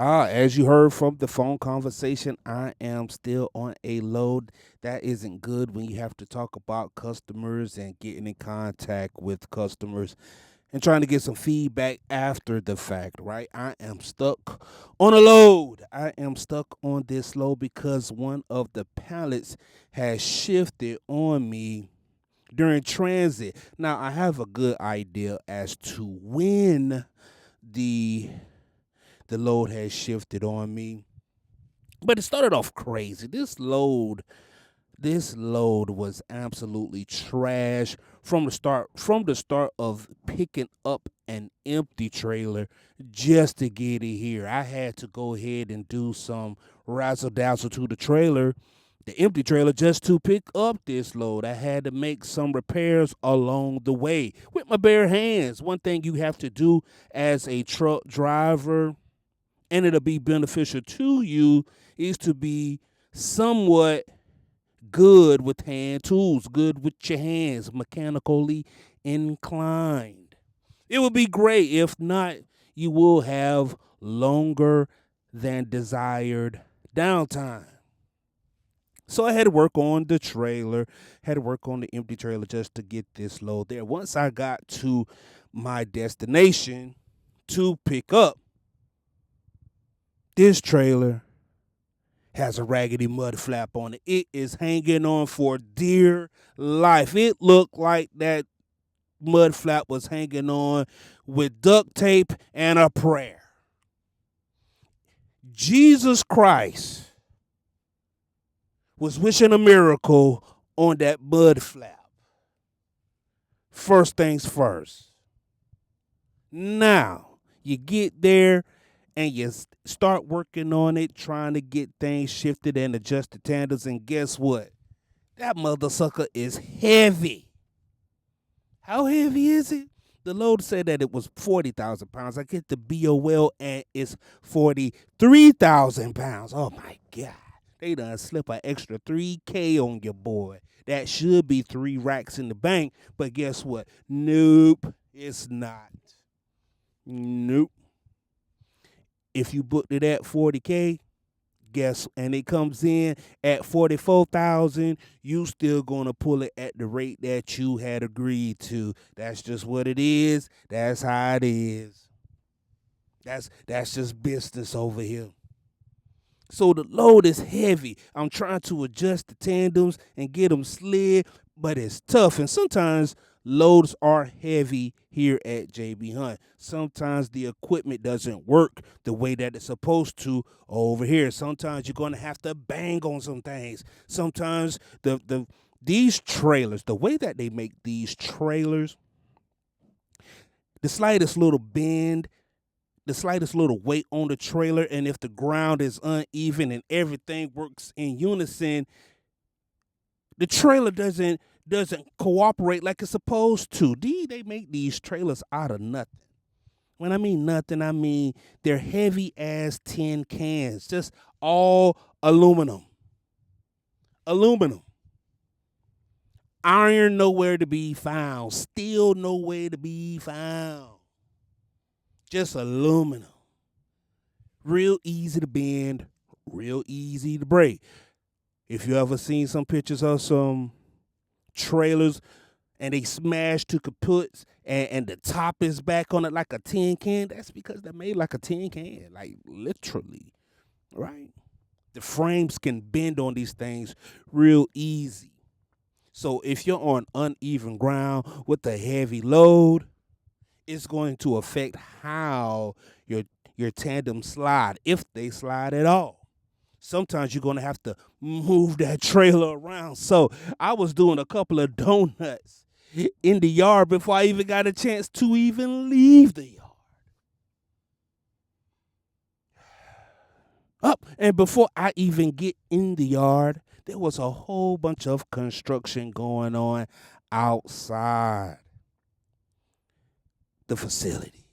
As you heard from the phone conversation, I am still on a load. That isn't good when you have to talk about customers and getting in contact with customers and trying to get some feedback after the fact, right? I am stuck on a load. I am stuck on this load because one of the pallets has shifted on me during transit. Now, I have a good idea as to when the the load has shifted on me. But it started off crazy. This load was absolutely trash from the start. From the start of picking up an empty trailer just to get it here, I had to go ahead and do some razzle dazzle to the empty trailer, just to pick up this load. I had to make some repairs along the way with my bare hands. One thing you have to do as a truck driver, and it'll be beneficial to you, is to be somewhat good with hand tools, good with your hands, mechanically inclined. It would be great. If not, you will have longer than desired downtime. So I had to work on the trailer, had to work on the empty trailer just to get this load there. Once I got to my destination to pick up, this trailer has a raggedy mud flap on it. It is hanging on for dear life. It looked like that mud flap was hanging on with duct tape and a prayer. Jesus Christ was wishing a miracle on that mud flap. First things first. Now, you get there and you start working on it, trying to get things shifted and adjust the tandems, and guess what? That mother sucker is heavy. How heavy is it? The load said that it was 40,000 pounds. I get the BOL and it's 43,000 pounds. Oh my God. They done slip an extra 3K on your boy. That should be 3 racks in the bank, but guess what? Nope, it's not. Nope. If you booked it at 40K, guess, and it comes in at 44,000, you still gonna pull it at the rate that you had agreed to. That's just what it is. That's how it is. That's just business over here. So the load is heavy. I'm trying to adjust the tandems and get them slid, but it's tough. And sometimes loads are heavy here at JB Hunt. Sometimes the equipment doesn't work the way that it's supposed to over here. Sometimes you're going to have to bang on some things. Sometimes these trailers, the way that they make these trailers, the slightest little bend, the slightest little weight on the trailer, and if the ground is uneven and everything works in unison, the trailer doesn't cooperate like it's supposed to. They make these trailers out of nothing. When I mean nothing, I mean they're heavy as tin cans, just all aluminum. Aluminum. Iron nowhere to be found. Steel nowhere to be found. Just aluminum. Real easy to bend, real easy to break. If you ever seen some pictures of some trailers and they smash to kaputs and the top is back on it like a tin can, that's because they're made like a tin can, like literally, right? The frames can bend on these things real easy. So if you're on uneven ground with a heavy load, it's going to affect how your tandem slide, if they slide at all. Sometimes you're gonna have to move that trailer around. So I was doing a couple of donuts in the yard before I even got a chance to even leave the yard. Up and before I even get in the yard, there was a whole bunch of construction going on outside the facility.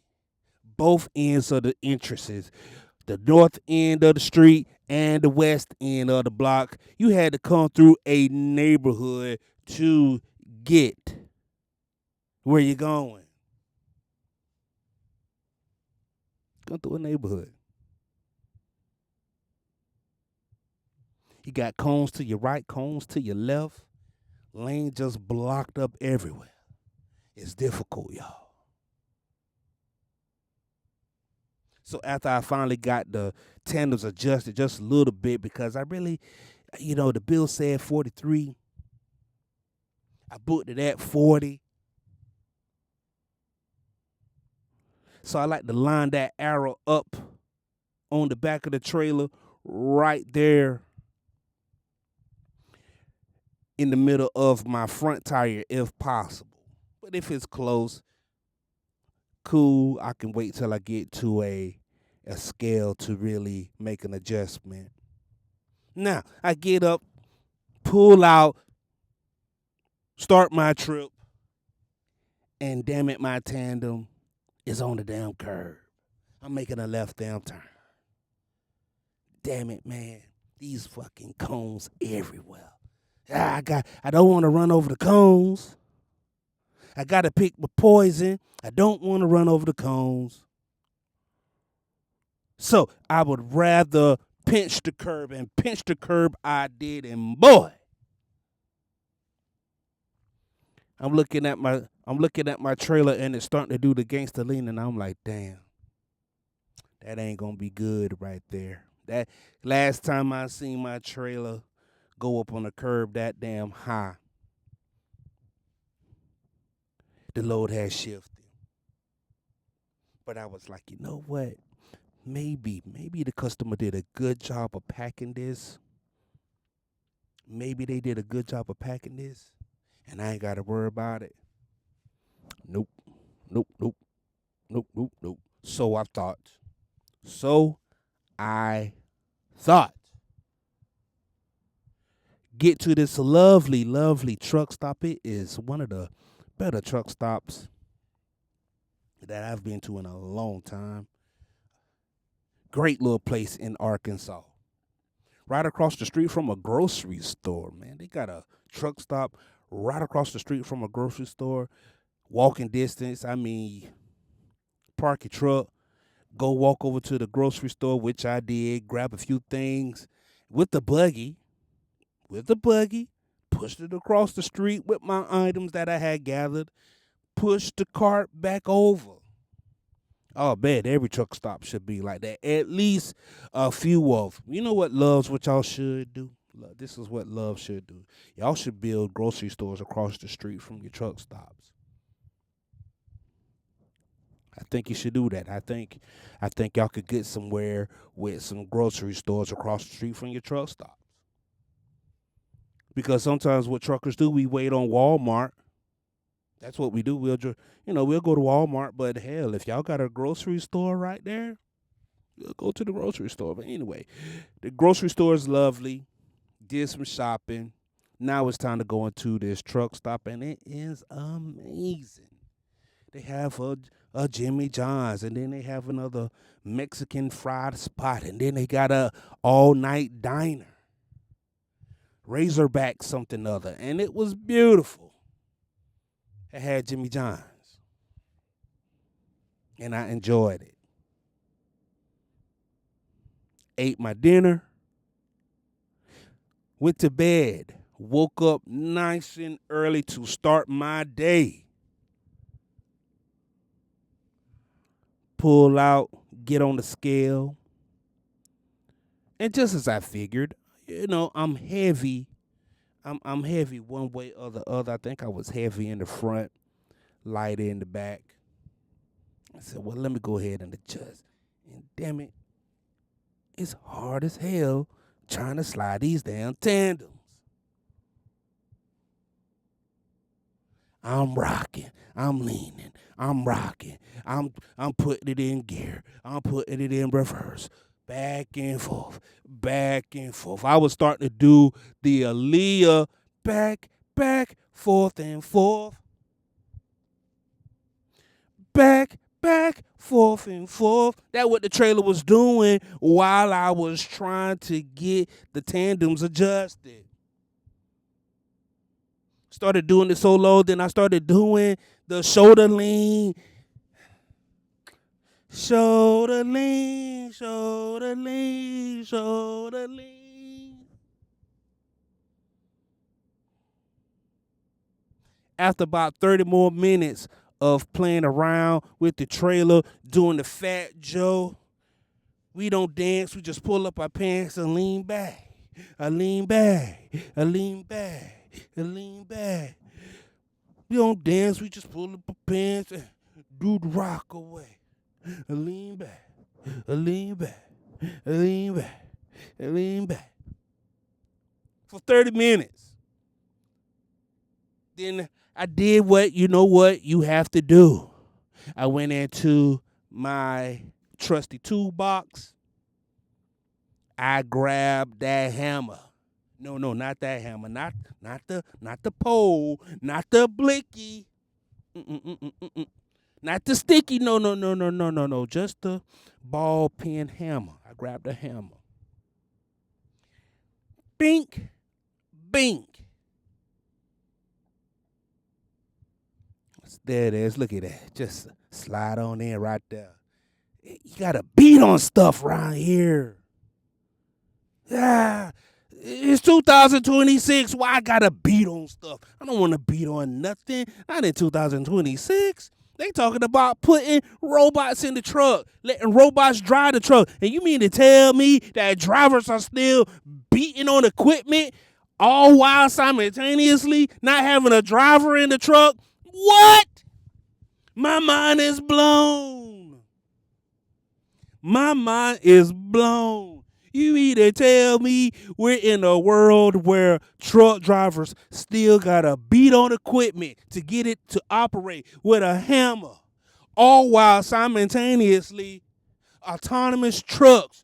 Both ends of the entrances, the north end of the street and the west end of the block. You had to come through a neighborhood to get where you're going. Go through a neighborhood. You got cones to your right, cones to your left. Lane just blocked up everywhere. It's difficult, y'all. So after I finally got the tandems adjusted just a little bit, because I really, the bill said 43. I booked it at 40. So I like to line that arrow up on the back of the trailer right there in the middle of my front tire if possible. But if it's close, cool, I can wait till I get to a scale to really make an adjustment. Now, I get up, pull out, start my trip, and damn it, my tandem is on the damn curb. I'm making a left damn turn. Damn it, man. These fucking cones everywhere. I don't want to run over the cones. I got to pick my poison. I don't want to run over the cones. So I would rather pinch the curb, and pinch the curb I did, and boy, I'm looking at my trailer, and it's starting to do the gangster lean, and I'm like, damn, that ain't gonna be good right there. That last time I seen my trailer go up on the curb that damn high, the load had shifted. But I was like, you know what? Maybe the customer did a good job of packing this. Maybe they did a good job of packing this, and I ain't got to worry about it. Nope. So I thought. Get to this lovely, lovely truck stop. It is one of the better truck stops that I've been to in a long time. Great little place in Arkansas. Right across the street from a grocery store, man. They got a truck stop right across the street from a grocery store. Walking distance. I mean, park your truck, go walk over to the grocery store, which I did, grab a few things with the buggy, pushed it across the street with my items that I had gathered, pushed the cart back over. Oh, man, every truck stop should be like that. At least a few of them. You know what y'all should do? This is what love should do. Y'all should build grocery stores across the street from your truck stops. I think you should do that. I think y'all could get somewhere with some grocery stores across the street from your truck stops. Because sometimes what truckers do, we wait on Walmart. That's what we do. We'll go to Walmart, but hell, if y'all got a grocery store right there, we'll go to the grocery store. But anyway, the grocery store is lovely. Did some shopping. Now it's time to go into this truck stop, and it is amazing. They have a Jimmy John's, and then they have another Mexican fried spot, and then they got a all-night diner. Razorback something other, and it was beautiful. It had Jimmy John's, and I enjoyed it. Ate my dinner, went to bed, woke up nice and early to start my day. Pull out, get on the scale, and just as I figured, I'm heavy. I'm heavy one way or the other. I think I was heavy in the front, light in the back. I said, well, let me go ahead and adjust. And damn it, it's hard as hell trying to slide these damn tandems. I'm rocking. I'm leaning. I'm rocking. I'm putting it in gear. I'm putting it in reverse. Back and forth. Back and forth. I was starting to do the Aaliyah back, forth and forth. Back, forth and forth. That's what the trailer was doing while I was trying to get the tandems adjusted. Started doing it so low, then I started doing the shoulder lean. Shoulder lean, shoulder lean, shoulder lean. After about 30 more minutes of playing around with the trailer, doing the Fat Joe, we don't dance. We just pull up our pants and lean back. I lean back. I lean back. I lean back. We don't dance. We just pull up our pants and do the rock away. I lean back. I lean back. I lean back. I lean back. For 30 minutes. Then I did what you have to do. I went into my trusty toolbox. I grabbed that hammer. No, not that hammer. Not the pole. Not the blicky. Not the sticky. No. Just the ball pen hammer. I grabbed the hammer. Bink, bink. There it is. Look at that. Just slide on in right there. You got to beat on stuff around here. Yeah. It's 2026. Why I got to beat on stuff? I don't want to beat on nothing. Not in 2026. They talking about putting robots in the truck, letting robots drive the truck. And you mean to tell me that drivers are still beating on equipment all while simultaneously not having a driver in the truck? What? My mind is blown. My mind is blown. You mean to tell me we're in a world where truck drivers still got to beat on equipment to get it to operate with a hammer, all while simultaneously autonomous trucks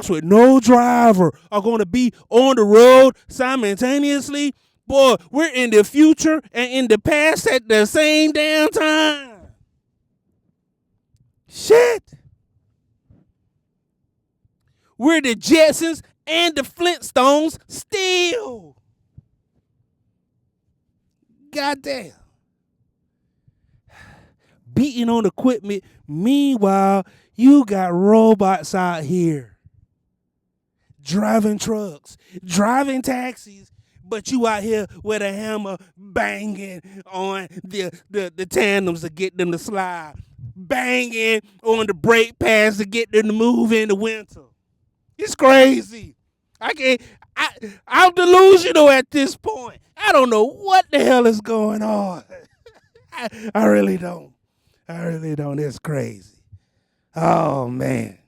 with no driver are going to be on the road simultaneously? Boy, we're in the future and in the past at the same damn time. Shit. We're the Jetsons and the Flintstones still. Goddamn. Beating on equipment. Meanwhile, you got robots out here driving trucks, driving taxis, but you out here with a hammer banging on the tandems to get them to slide, banging on the brake pads to get them to move in the winter. It's crazy. I'm delusional at this point. I don't know what the hell is going on. I really don't. It's crazy. Oh, man.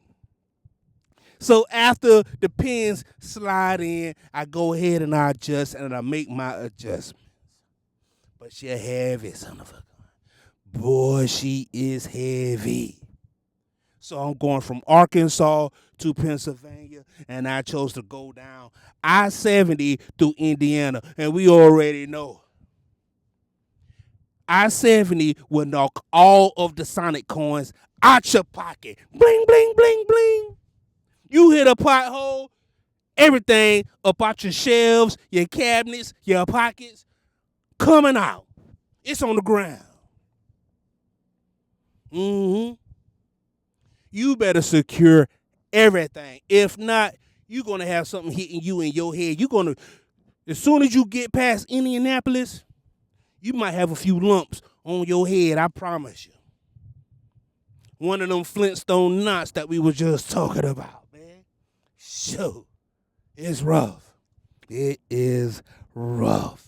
So after the pins slide in, I go ahead and I adjust and I make my adjustments. But she a heavy son of a gun. Boy, she is heavy. So I'm going from Arkansas to Pennsylvania, and I chose to go down I-70 through Indiana. And we already know I-70 will knock all of the Sonic coins out your pocket. Bling, bling, bling, bling. You hit a pothole, everything up out your shelves, your cabinets, your pockets, coming out. It's on the ground. You better secure everything. If not, you're going to have something hitting you in your head. As soon as you get past Indianapolis, you might have a few lumps on your head, I promise you. One of them Flintstone knots that we were just talking about, man. Sure. It's rough. It is rough.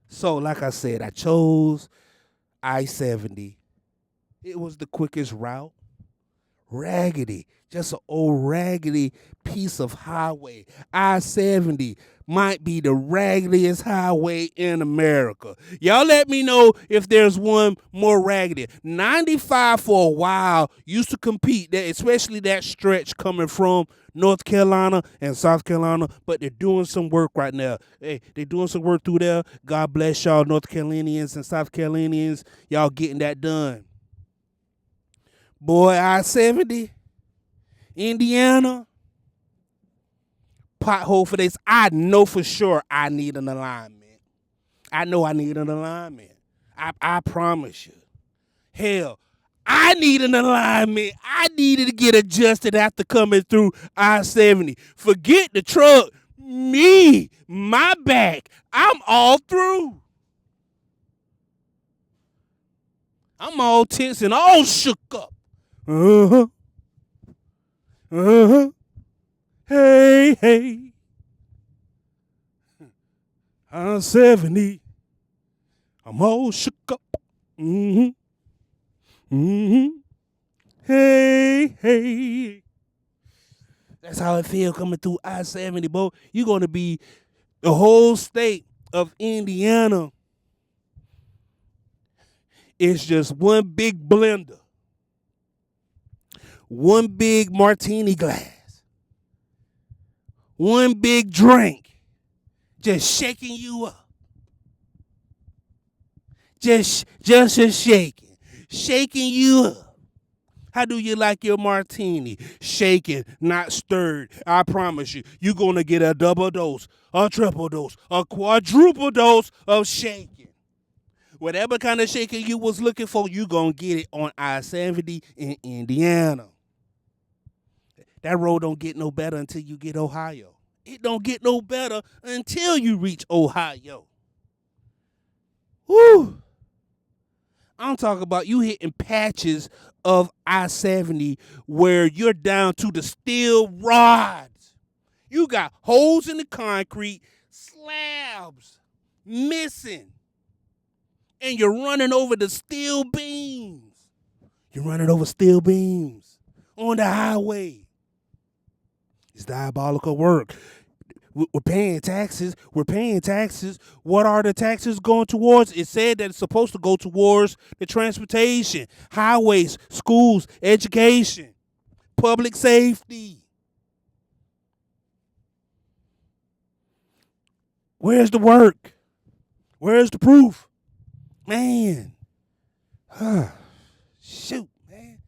So, like I said, I chose I-70. It was the quickest route. Raggedy. Just an old raggedy piece of highway. I-70 might be the raggediest highway in America. Y'all let me know if there's one more raggedy. 95 for a while used to compete, especially that stretch coming from North Carolina and South Carolina, but they're doing some work right now. Hey, they're doing some work through there. God bless y'all, North Carolinians and South Carolinians. Y'all getting that done. Boy, I-70, Indiana, pothole for this. I know for sure I need an alignment. I know I need an alignment. I promise you. Hell, I need an alignment. I needed to get adjusted after coming through I-70. Forget the truck. Me, my back, I'm all through. I'm all tense and all shook up. Uh-huh. Uh-huh. Hey, hey. I'm 70. I'm all shook up. Mm-hmm. Mm-hmm. Hey, hey. That's how it feel coming through I-70, bro. You're going to be the whole state of Indiana. It's just one big blender. One big martini glass. One big drink. Just shaking you up. Just shaking. Shaking you up. How do you like your martini? Shaken, not stirred. I promise you, you're going to get a double dose, a triple dose, a quadruple dose of shaking. Whatever kind of shaking you was looking for, you're going to get it on I-70 in Indiana. That road don't get no better until you get Ohio. It don't get no better until you reach Ohio. Woo! I'm talking about you hitting patches of I-70 where you're down to the steel rods. You got holes in the concrete, slabs missing, and you're running over the steel beams. You're running over steel beams on the highway. It's diabolical work. We're paying taxes. We're paying taxes. What are the taxes going towards? It said that it's supposed to go towards the transportation, highways, schools, education, public safety. Where's the work? Where's the proof? Man. Shoot, man.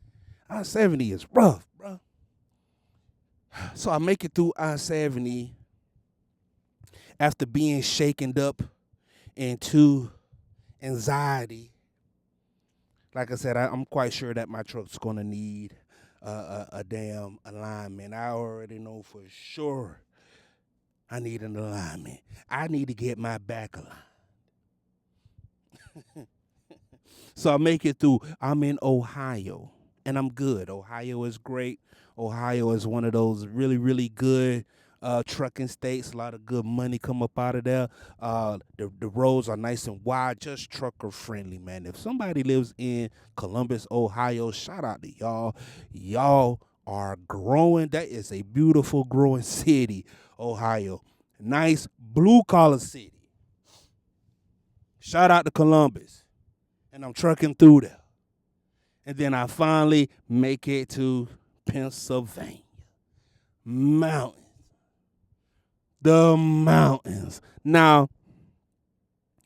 I-70 is rough, bro. So I make it through I-70 after being shaken up into anxiety. Like I said, I'm quite sure that my truck's going to need a damn alignment. I already know for sure I need an alignment. I need to get my back aligned. So I make it through. I'm in Ohio, and I'm good. Ohio is great. Ohio is one of those really, really good trucking states. A lot of good money come up out of there. The roads are nice and wide, just trucker friendly, man. If somebody lives in Columbus, Ohio, shout out to y'all. Y'all are growing. That is a beautiful growing city, Ohio. Nice blue collar city. Shout out to Columbus. And I'm trucking through there. And then I finally make it to Pennsylvania. Mountains. The mountains. Now,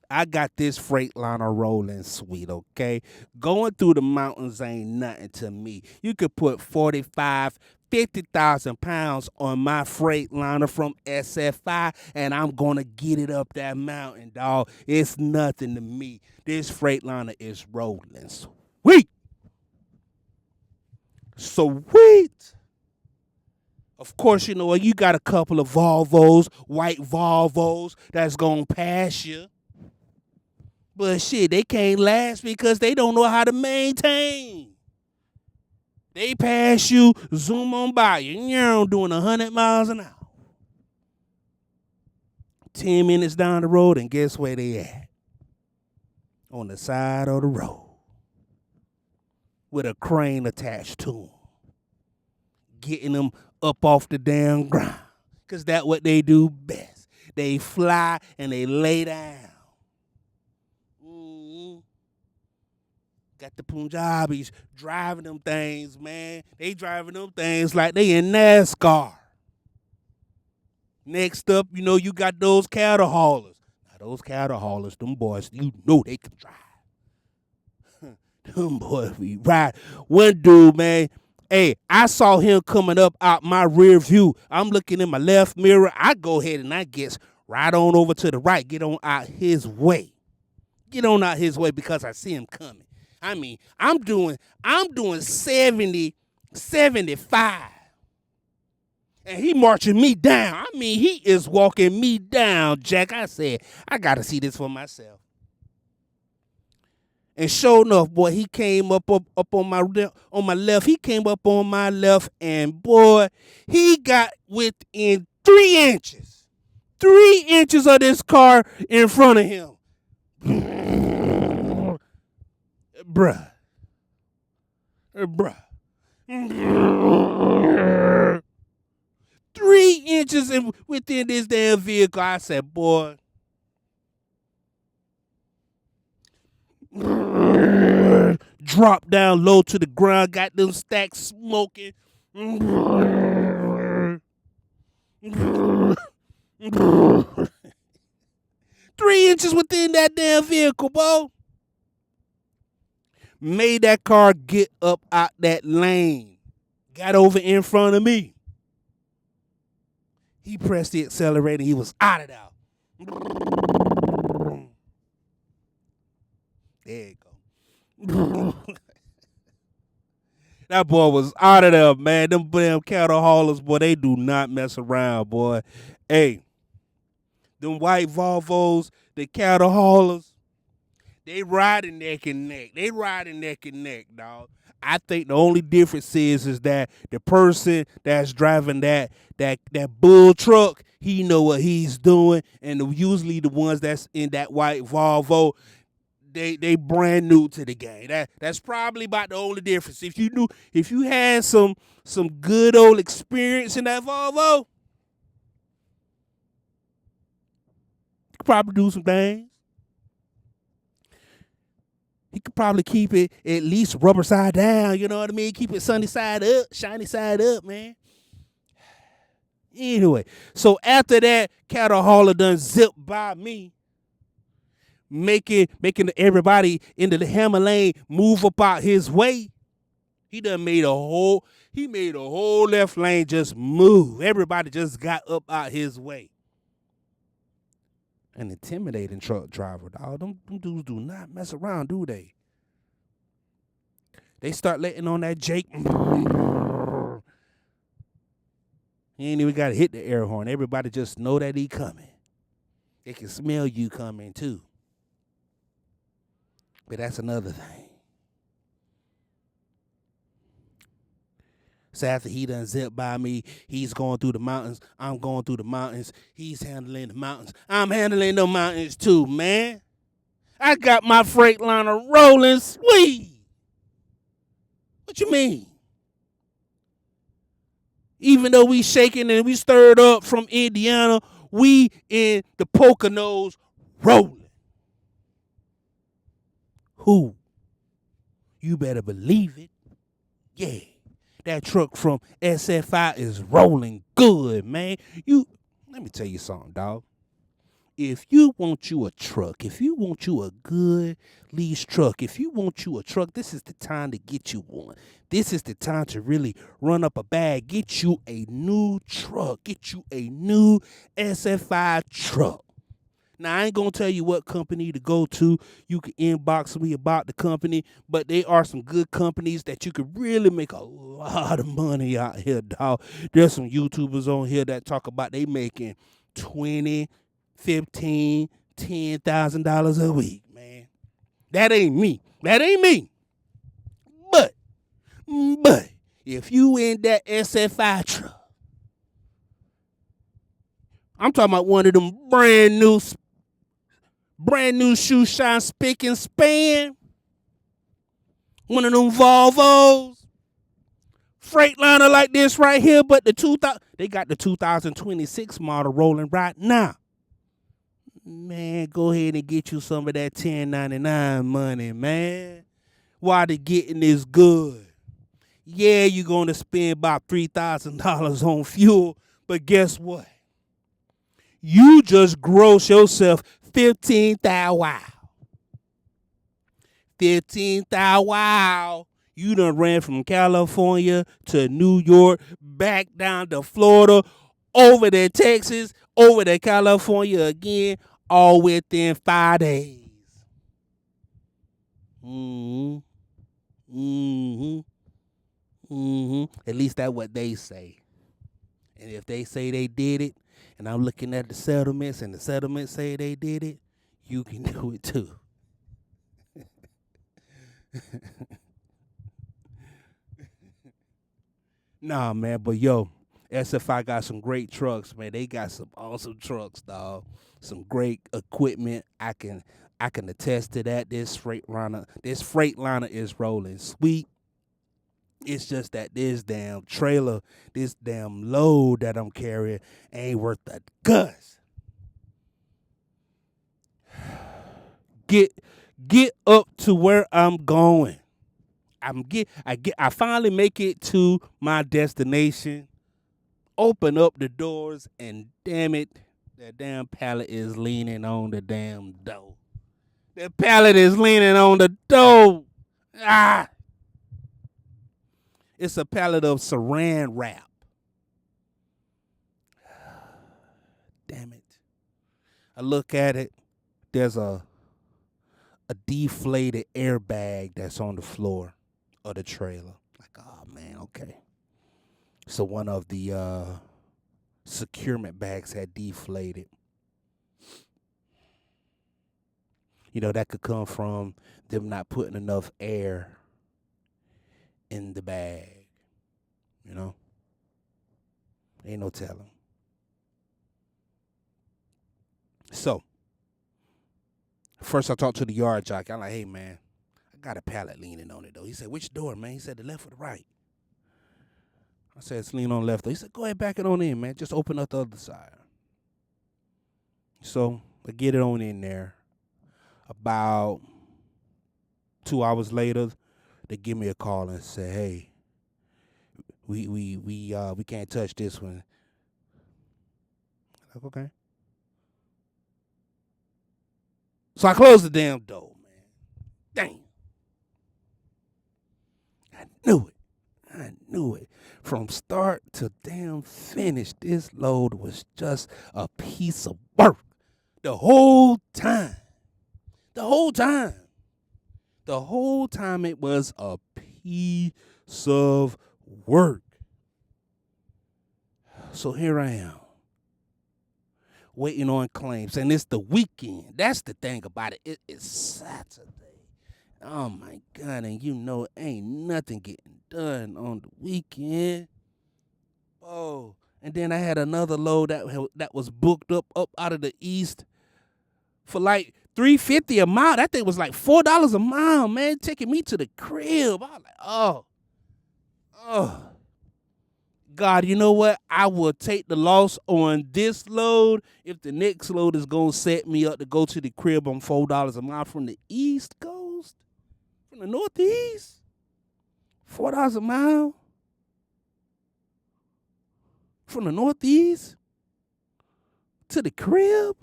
I got this Freightliner rolling sweet, okay? Going through the mountains ain't nothing to me. You could put 50,000 pounds on my Freightliner from SFI, and I'm going to get it up that mountain, dog. It's nothing to me. This Freightliner is rolling sweet. Sweet. Of course, you know, you got a couple of Volvos, white Volvos, that's going to pass you. But shit, they can't last because they don't know how to maintain. They pass you, zoom on by you, and you're doing 100 miles an hour. 10 minutes down the road, and guess where they at? On the side of the road. With a crane attached to them. Getting them up off the damn ground. Because that's what they do best. They fly and they lay down. Got the Punjabis driving them things, man. They driving them things like they in NASCAR. Next up, you know, you got those cattle haulers. Now, those cattle haulers, them boys, you know they can drive. Them boys be right. One dude, man, hey, I saw him coming up out my rear view. I'm looking in my left mirror. I go ahead and I get right on over to the right. Get on out his way. Get on out his way because I see him coming. I mean, I'm doing 70, 75. And he marching me down. I mean, he is walking me down, Jack. I said, I got to see this for myself. And sure enough, boy, he came up on my left. He came up on my left, and boy, he got within 3 inches. 3 inches of this car in front of him. Bruh. 3 inches within this damn vehicle. I said, boy. Drop down low to the ground, got them stacks smoking. 3 inches within that damn vehicle, boy. Made that car get up out that lane. Got over in front of me. He pressed the accelerator. He was out of there. There you go. That boy was out of there, man. Them damn cattle haulers, boy, they do not mess around, boy. Hey, them white Volvos, the cattle haulers, they riding neck and neck. They riding neck and neck, dog. I think the only difference is that the person that's driving that bull truck, he know what he's doing, and usually the ones that's in that white Volvo, they brand new to the game. That's probably about the only difference. If you had some good old experience in that Volvo, you could probably do some things. He could probably keep it at least rubber side down, you know what I mean? Keep it sunny side up, shiny side up, man. Anyway, so after that, cattle hauler done zipped by me, making everybody into the hammer lane move up out his way. He made a whole left lane just move. Everybody just got up out his way. An intimidating truck driver, dog. Them dudes do not mess around, do they? They start letting on that Jake. He ain't even got to hit the air horn. Everybody just know that he coming. They can smell you coming too. But that's another thing. So after he done zipped by me, he's going through the mountains. I'm going through the mountains. He's handling the mountains. I'm handling the mountains too, man. I got my Freightliner rolling sweet. What you mean? Even though we shaking and we stirred up from Indiana, we in the Poconos rolling. Who? You better believe it. Yeah. That truck from SFI is rolling good, man. Let me tell you something, dog. If you want you a truck, if you want you a good lease truck, if you want you a truck, this is the time to get you one. This is the time to really run up a bag. Get you a new truck. Get you a new SFI truck. Now, I ain't going to tell you what company to go to. You can inbox me about the company, but they are some good companies that you could really make a lot of money out here, dog. There's some YouTubers on here that talk about they making $20,000, $15,000, $10,000 a week, man. That ain't me. That ain't me. But if you in that SFI truck, I'm talking about one of them brand new shoe shine spick and span. One of them Volvos. Freightliner like this right here, but they got the 2026 model rolling right now. Man, go ahead and get you some of that 1099 money, man. While the getting is good. Yeah, you're going to spend about $3,000 on fuel, but guess what? You just gross yourself 15,000. Wow. 15,000. Wow. You done ran from California to New York, back down to Florida, over to Texas, over to California again, all within 5 days. At least that's what they say. And if they say they did it, and I'm looking at the settlements, and the settlements say they did it, you can do it too. Nah, man, but yo, SFI got some great trucks, man. They got some awesome trucks, dog. Some great equipment. I can attest to that. This Freightliner is rolling sweet. It's just that this damn trailer, this damn load that I'm carrying ain't worth the guts. Get get up to where I'm going. I finally make it to my destination. Open up the doors, and damn it, that damn pallet is leaning on the damn door. The pallet is leaning on the door. Ah, it's a pallet of saran wrap. Damn it. I look at it. There's a deflated airbag that's on the floor of the trailer. Like, oh man, okay. So one of the securement bags had deflated. You know, that could come from them not putting enough air in the bag. You know? Ain't no telling. So, first I talked to the yard jockey. I'm like, hey man, I got a pallet leaning on it though. He said, which door, man? He said, the left or the right? I said, it's leaning on the left. He said, go ahead, back it on in, man. Just open up the other side. So I get it on in there. About 2 hours later, they give me a call and say, hey, we can't touch this one. I'm like, okay. So I closed the damn door, man. Dang. I knew it. From start to damn finish, this load was just a piece of work. The whole time. The whole time it was a piece of work. So here I am, waiting on claims, and it's the weekend. That's the thing about it. It's Saturday. Oh my God, and you know ain't nothing getting done on the weekend. Oh, and then I had another load that was booked up out of the east for like $3.50 a mile. That thing was like $4 a mile, man, taking me to the crib. I was like, oh. God, you know what? I will take the loss on this load if the next load is going to set me up to go to the crib on $4 a mile from the East Coast, from the Northeast. $4 a mile from the Northeast to the crib.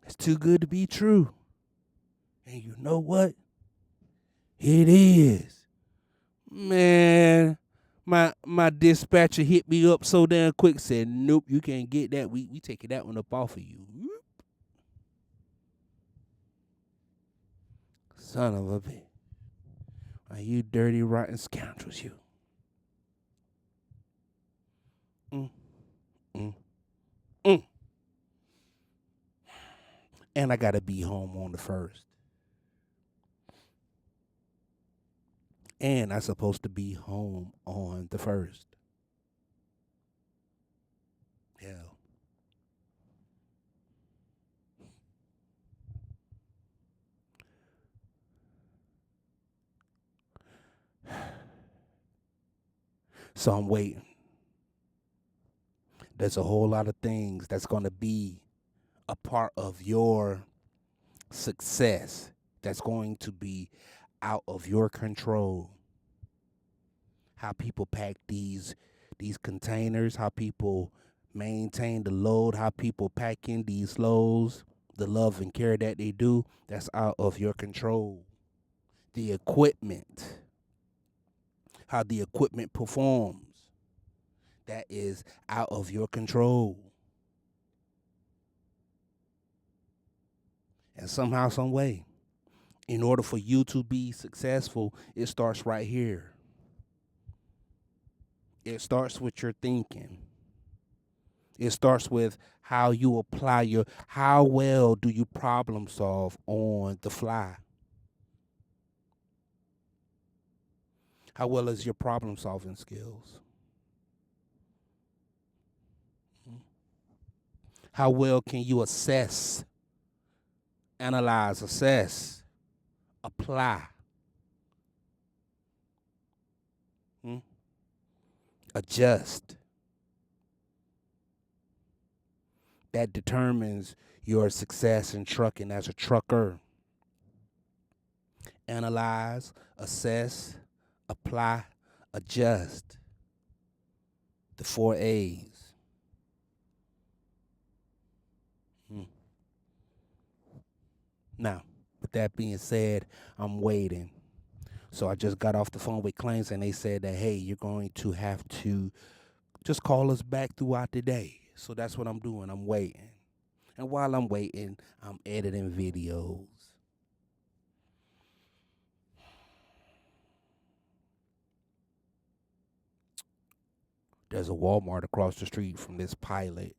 It's too good to be true. And you know what? It is. Man, my dispatcher hit me up so damn quick, said, nope, you can't get that. We taking that one up off of you. Son of a bitch. Are you dirty, rotten scoundrels, you? Mm, mm, mm. And I got to be home on the 1st. And I'm supposed to be home on the 1st. Hell. So I'm waiting. There's a whole lot of things that's going to be a part of your success that's going to be out of your control. How people pack these containers, how people maintain the load, how people pack in these loads, the love and care that they do, that's out of your control. The equipment, how the equipment performs, that is out of your control. And somehow, some way, in order for you to be successful, it starts right here. It starts with your thinking. It starts with how you apply how well do you problem solve on the fly? How well is your problem solving skills? How well can you analyze, apply, adjust? That determines your success in trucking as a trucker. Analyze, assess, apply, adjust. The 4 A's. Now, with that being said, I'm waiting. So I just got off the phone with Claims, and they said that, hey, you're going to have to just call us back throughout the day. So that's what I'm doing. I'm waiting. And while I'm waiting, I'm editing videos. There's a Walmart across the street from this pilot.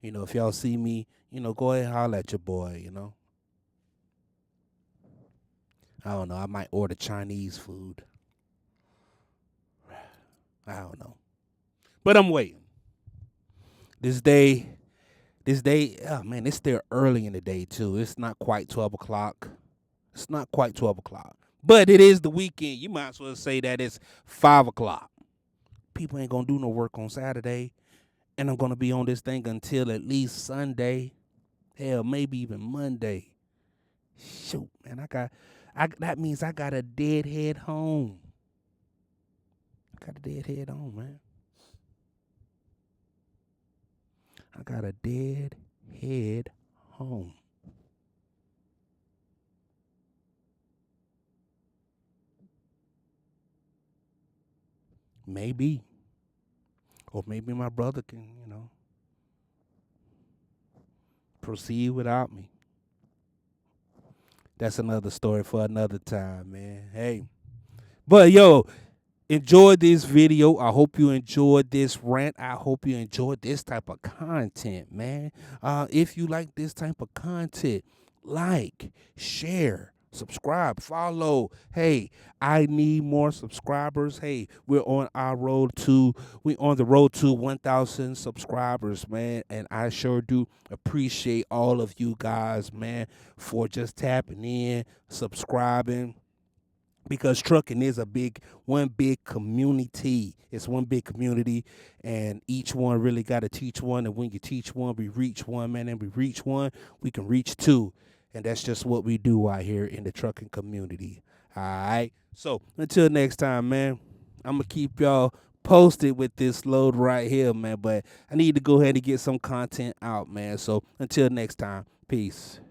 If y'all see me, go ahead and holler at your boy, I don't know. I might order Chinese food. I don't know. But I'm waiting. This day, oh man, it's still early in the day too. It's not quite 12 o'clock. It's not quite 12 o'clock. But it is the weekend. You might as well say that it's 5 o'clock. People ain't going to do no work on Saturday. And I'm going to be on this thing until at least Sunday. Hell, maybe even Monday. Shoot, man, that means I got a deadhead home. I got a deadhead home, man. I got a deadhead home. Maybe. Or maybe my brother can, proceed without me. That's another story for another time, man. Hey. But, yo, enjoy this video. I hope you enjoyed this rant. I hope you enjoyed this type of content, man. If you like this type of content, like, share, subscribe, follow. Hey, I need more subscribers. Hey, we're on the road to 1,000 subscribers, man. And I sure do appreciate all of you guys, man, for just tapping in, subscribing. Because trucking is one big community. It's one big community, and each one really got to teach one. And when you teach one, we reach one, man. And we reach one, we can reach two. And that's just what we do out here in the trucking community. All right. So until next time, man, I'm going to keep y'all posted with this load right here, man. But I need to go ahead and get some content out, man. So until next time, peace.